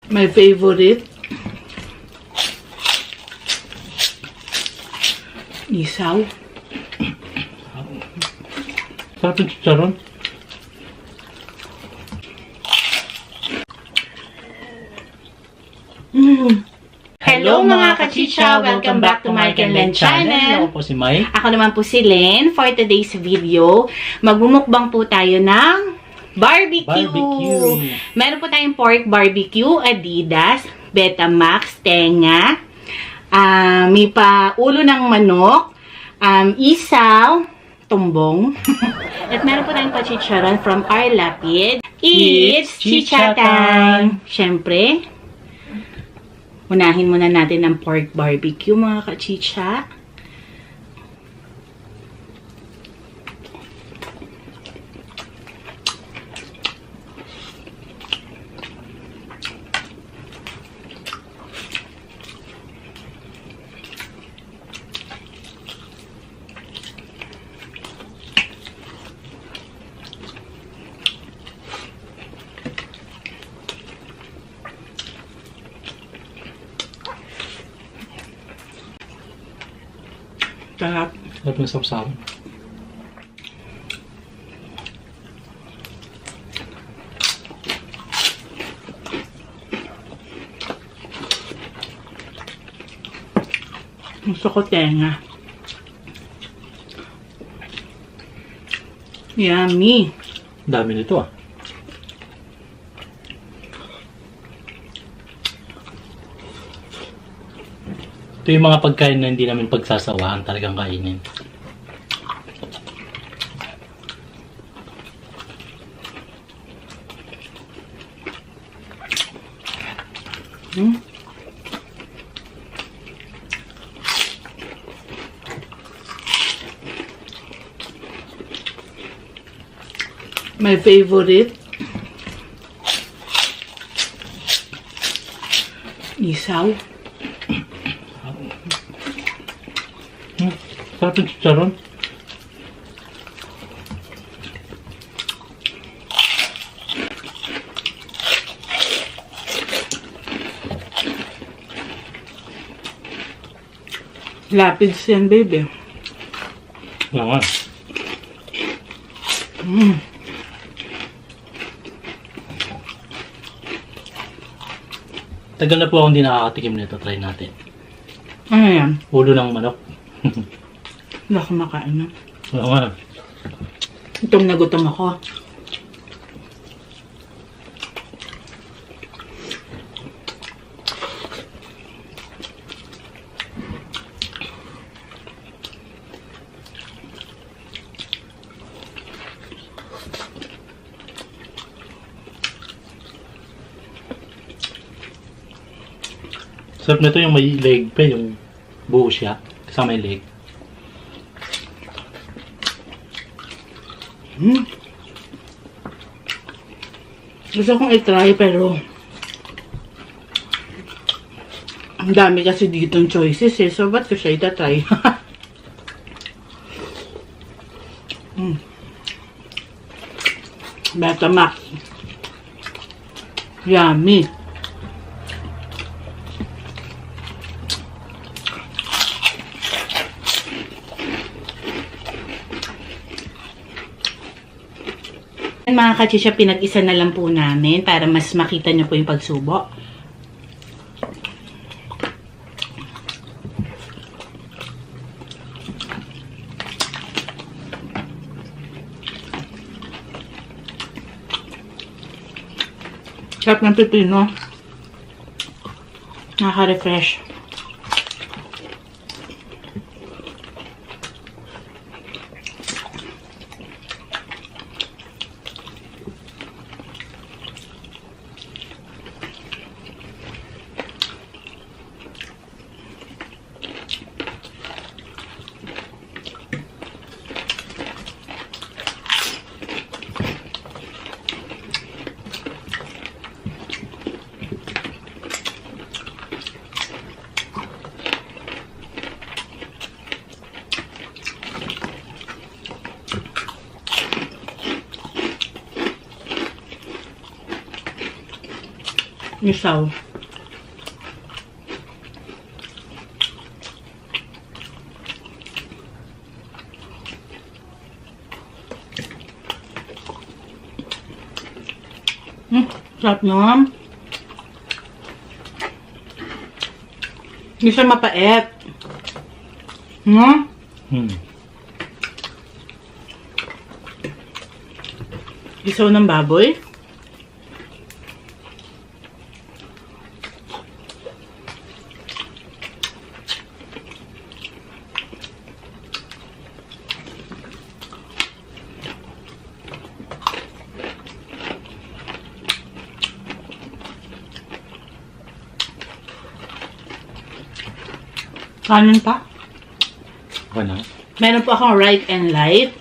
My favorite. Isaw. Sarap yung chicharon. Hello mga kachicha! Welcome back to Mike and Len channel. Ako po si Mike. Ako naman po si Len. For today's video, magmumukbang po tayo ng barbecue. Meron po tayong pork barbecue, Adidas, Betamax, tenga, may pa ulo ng manok, isaw, tumbong. At meron po tayong pachicharon from our lapid. It's chicha time! Siyempre, unahin muna natin ang pork barbecue, mga kachicha. Sarap. Sarap yung sapsap. Gusto ko tenga. Yummy. Dami nito ah. Ito yung mga pagkain na hindi namin pagsasawaan talagang kainin. My favorite. Isaw. Sarap yung chicharon. Lapids yan, baby. Wala nga. Tagal na po akong hindi nakakatikim nito. Try natin. Ano yan? Ulo ng manok. Hindi ako makain na. Wala nga. Itong nagutom ako. Sarap nito yung may leg pa, yung buo siya. Kasama yung leg. Gusto kong i-try pero ang dami kasi ditong choices eh. So, ba't ko siya ita-try? Betamax. Yummy. Mga kachisya, pinag-isa na lang po namin para mas makita nyo po yung pagsubo. Sarap ng pipino. Nakaka-refresh. Misaw. Sarap naman. Hindi siya mapait. Isaw ng baboy. Kanin pa. Okay na. Meron po akong Right and Light.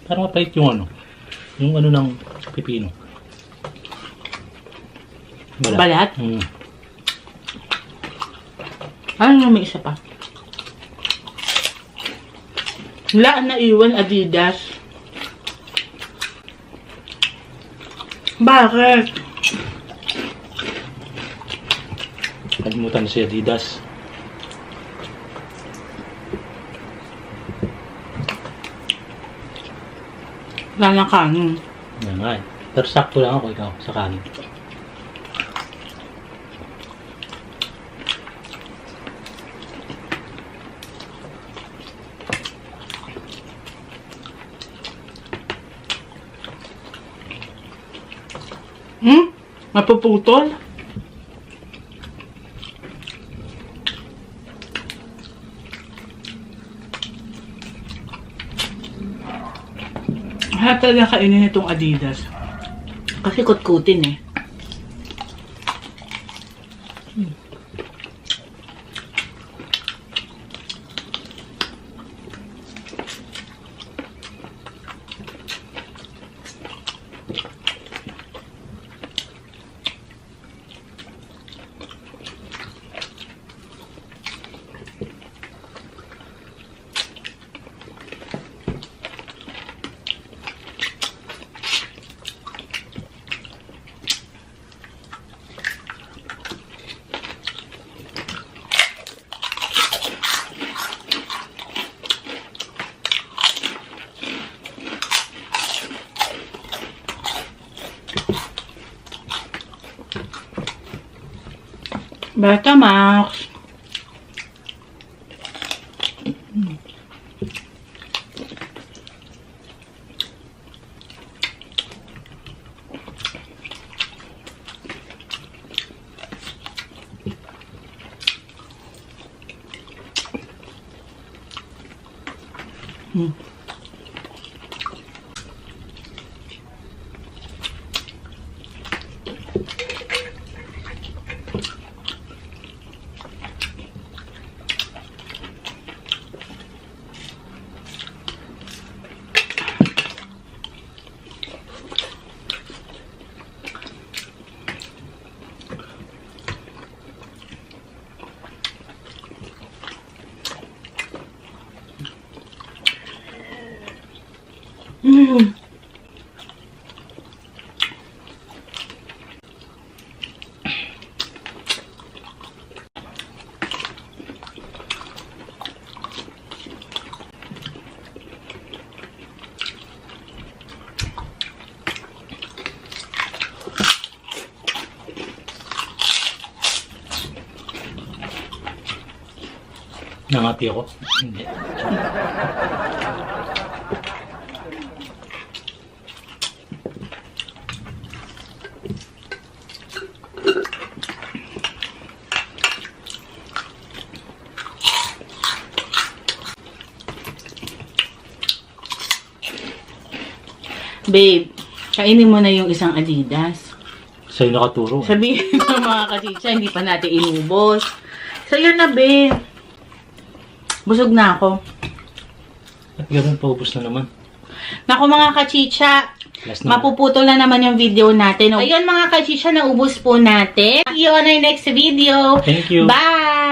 Parang mapait yung ano. Yung ano ng pipino. Balat? Ano yung may isa pa? Wala na iwan, Adidas. Bakit? Kalimutan na si Adidas. Wala na kanin. Yan nga eh. Pero sakto lang ako ikaw sa kanin. Mapuputol? Kaya talaga kainin itong Adidas. Kasi kutkutin eh. Betamax. Nangati ako. Hindi. Babe, kainin mo na yung isang Adidas. Sa'yo nakaturo. Sabihin ng mga kachicha, hindi pa natin inubos. Sa'yo na, babe. Busog na ako. At ganun, paubos na naman. Naku mga kachicha, Last na. mapuputol na naman yung video natin. Ayun mga kachicha, naubos po natin. See you on our next video. Thank you. Bye!